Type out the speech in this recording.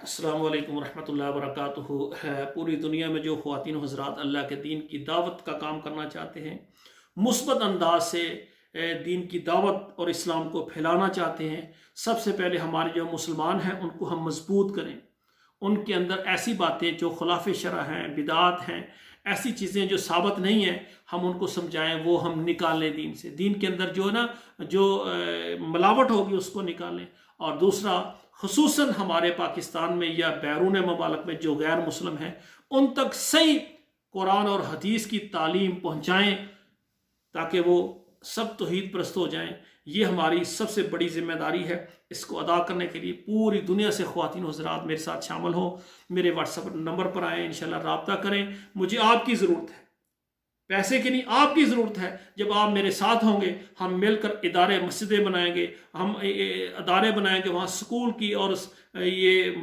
अस्सलाम वालेकुम रहमतुल्लाहि व बरकातुहू। पूरी दुनिया में जो ख़वातीन हज़रात अल्लाह के दीन की दावत का काम करना चाहते हैं, मुस्बत अंदाज से दीन की दावत और इस्लाम को फैलाना चाहते हैं, सबसे पहले हमारे जो मुसलमान हैं उनको हम मजबूत करें। उनके अंदर ऐसी बातें जो खुलाफ शरअ हैं, बिदात हैं, ऐसी चीज़ें जो साबित नहीं हैं, हम उनको समझाएं, वो हम निकालें दीन से। दीन के अंदर जो ना जो मिलावट होगी उसको निकालें। और दूसरा, खुसूसन हमारे पाकिस्तान में या बैरून ममालिक में जो गैर मुस्लिम हैं, उन तक सही कुरान और हदीस की तालीम पहुँचाएँ ताकि वो सब तौहीद परस्त हो जाएं। ये हमारी सबसे बड़ी जिम्मेदारी है। इसको अदा करने के लिए पूरी दुनिया से ख़वातीन हज़रात मेरे साथ शामिल हो। मेरे व्हाट्सएप नंबर पर आएँ, इंशाल्लाह रब्ता करें। मुझे आपकी ज़रूरत है, पैसे की नहीं, आपकी ज़रूरत है। जब आप मेरे साथ होंगे, हम मिलकर इदारे मस्जिदें बनाएंगे, हम इदारे बनाएंगे, वहाँ स्कूल की और ये